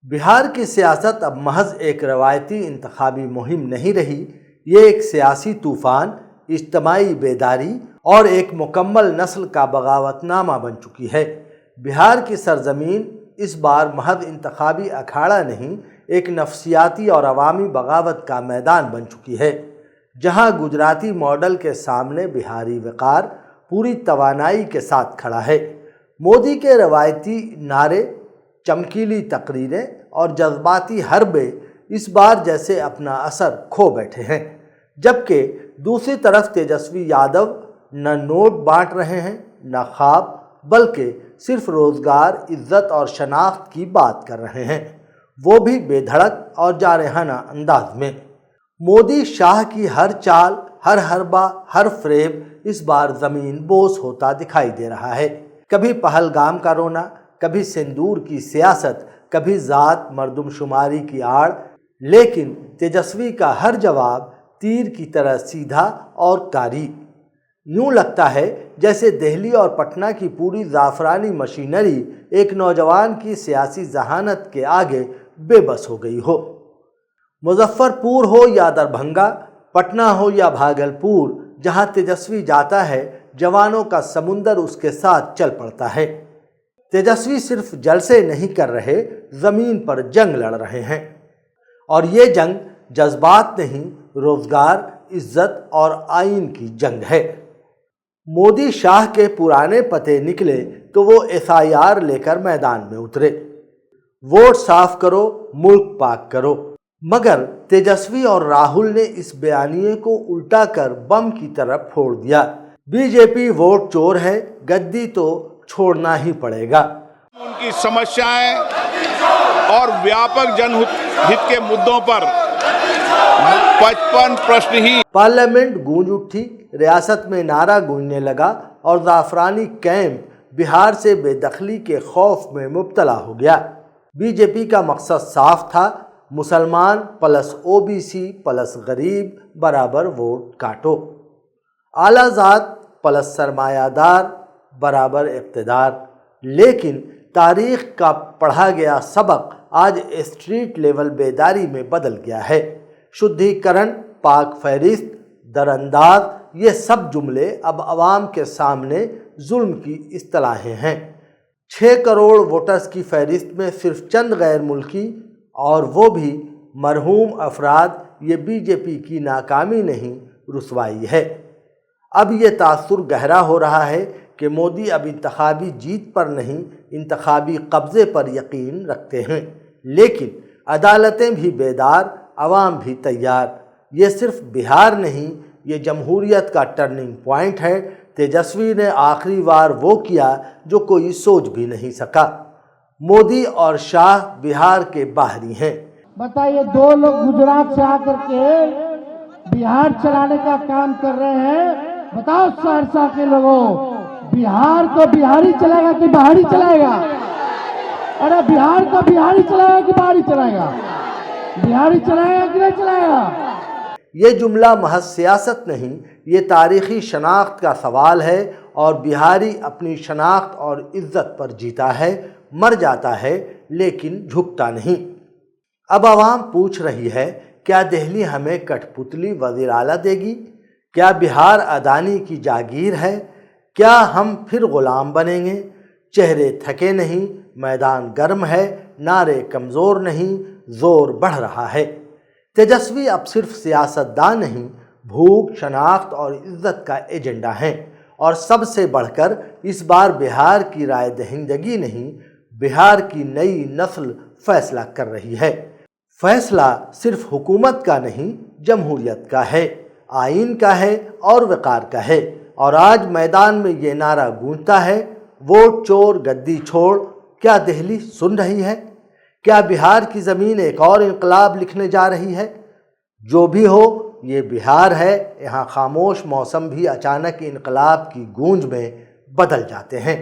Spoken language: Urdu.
بہار کی سیاست اب محض ایک روایتی انتخابی مہم نہیں رہی، یہ ایک سیاسی طوفان، اجتماعی بیداری اور ایک مکمل نسل کا بغاوت نامہ بن چکی ہے۔ بہار کی سرزمین اس بار محض انتخابی اکھاڑا نہیں، ایک نفسیاتی اور عوامی بغاوت کا میدان بن چکی ہے، جہاں گجراتی ماڈل کے سامنے بہاری وقار پوری توانائی کے ساتھ کھڑا ہے۔ مودی کے روایتی نعرے، چمکیلی تقریریں اور جذباتی حربے اس بار جیسے اپنا اثر کھو بیٹھے ہیں، جبکہ دوسری طرف تیجسوی یادو نہ نوٹ بانٹ رہے ہیں، نہ خواب، بلکہ صرف روزگار، عزت اور شناخت کی بات کر رہے ہیں، وہ بھی بے دھڑک اور جارحانہ انداز میں۔ مودی شاہ کی ہر چال، ہر حربہ، ہر فریب اس بار زمین بوس ہوتا دکھائی دے رہا ہے۔ کبھی پہلگام کا رونا، کبھی سندور کی سیاست، کبھی ذات مردم شماری کی آڑ، لیکن تیجسوی کا ہر جواب تیر کی طرح سیدھا اور کاری۔ یوں لگتا ہے جیسے دہلی اور پٹنہ کی پوری زعفرانی مشینری ایک نوجوان کی سیاسی ذہانت کے آگے بے بس ہو گئی ہو۔ مظفر پور ہو یا دربھنگا، پٹنہ ہو یا بھاگلپور، جہاں تیجسوی جاتا ہے جوانوں کا سمندر اس کے ساتھ چل پڑتا ہے۔ تیجسوی صرف جلسے نہیں کر رہے، زمین پر جنگ لڑ رہے ہیں، اور یہ جنگ جذبات نہیں، روزگار، عزت اور آئین کی جنگ ہے۔ مودی شاہ کے پرانے پتے نکلے تو وہ FIR لے کر میدان میں اترے، ووٹ صاف کرو، ملک پاک کرو، مگر تیجسوی اور راہل نے اس بیانیے کو الٹا کر بم کی طرح پھوڑ دیا۔ BJP ووٹ چور ہے، گدی تو چھوڑنا ہی پڑے گا۔ ان کی سمسیائیں اور ویاپک جن ہت کے مدوں پر 55 پرشن ہی۔ پارلیمنٹ گونج اٹھی، ریاست میں نعرہ گونجنے لگا اور زعفرانی کیمپ بہار سے بے دخلی کے خوف میں مبتلا ہو گیا۔ BJP کا مقصد صاف تھا، مسلمان پلس OBC پلس غریب برابر ووٹ کاٹو، اعلیٰ ذات پلس سرمایہ دار برابر اقتدار۔ لیکن تاریخ کا پڑھا گیا سبق آج اسٹریٹ لیول بیداری میں بدل گیا ہے۔ شدھی کرن، پاک فہرست، درانداز، یہ سب جملے اب عوام کے سامنے ظلم کی اصطلاحیں ہیں۔ 6 کروڑ ووٹرز کی فہرست میں صرف چند غیر ملکی، اور وہ بھی مرحوم افراد، یہ BJP کی ناکامی نہیں، رسوائی ہے۔ اب یہ تاثر گہرا ہو رہا ہے کہ مودی اب انتخابی جیت پر نہیں، انتخابی قبضے پر یقین رکھتے ہیں، لیکن عدالتیں بھی بیدار، عوام بھی تیار۔ یہ صرف بہار نہیں، یہ جمہوریت کا ٹرننگ پوائنٹ ہے۔ تیجسوی نے آخری بار وہ کیا جو کوئی سوچ بھی نہیں سکا۔ مودی اور شاہ بہار کے باہری ہیں۔ بتائیے، 2 لوگ گجرات سے آ کر کے بہار چلانے کا کام کر رہے ہیں۔ بتاؤ سہرسہ کے لوگوں، بہار کو بہاری چلائے گا کہ بہاری چلائے گا؟ ارے بہار کو بہاری چلائے گا کہ بہاری چلائے گا؟ بہاری چلائے گا کہ نہیں چلائے گا؟ یہ جملہ محض سیاست نہیں، یہ تاریخی شناخت کا سوال ہے، اور بہاری اپنی شناخت اور عزت پر جیتا ہے، مر جاتا ہے، لیکن جھکتا نہیں۔ اب عوام پوچھ رہی ہے، کیا دہلی ہمیں کٹھ پتلی وزیر اعلیٰ دے گی؟ کیا بہار اڈانی کی جاگیر ہے؟ کیا ہم پھر غلام بنیں گے؟ چہرے تھکے نہیں، میدان گرم ہے، نعرے کمزور نہیں، زور بڑھ رہا ہے۔ تیجسوی اب صرف سیاست دان نہیں، بھوک، شناخت اور عزت کا ایجنڈا ہیں، اور سب سے بڑھ کر اس بار بہار کی رائے دہندگی نہیں، بہار کی نئی نسل فیصلہ کر رہی ہے۔ فیصلہ صرف حکومت کا نہیں، جمہوریت کا ہے، آئین کا ہے اور وقار کا ہے۔ اور آج میدان میں یہ نعرہ گونجتا ہے، ووٹ چور، گدی چھوڑ۔ کیا دہلی سن رہی ہے؟ کیا بہار کی زمین ایک اور انقلاب لکھنے جا رہی ہے؟ جو بھی ہو، یہ بہار ہے، یہاں خاموش موسم بھی اچانک انقلاب کی گونج میں بدل جاتے ہیں۔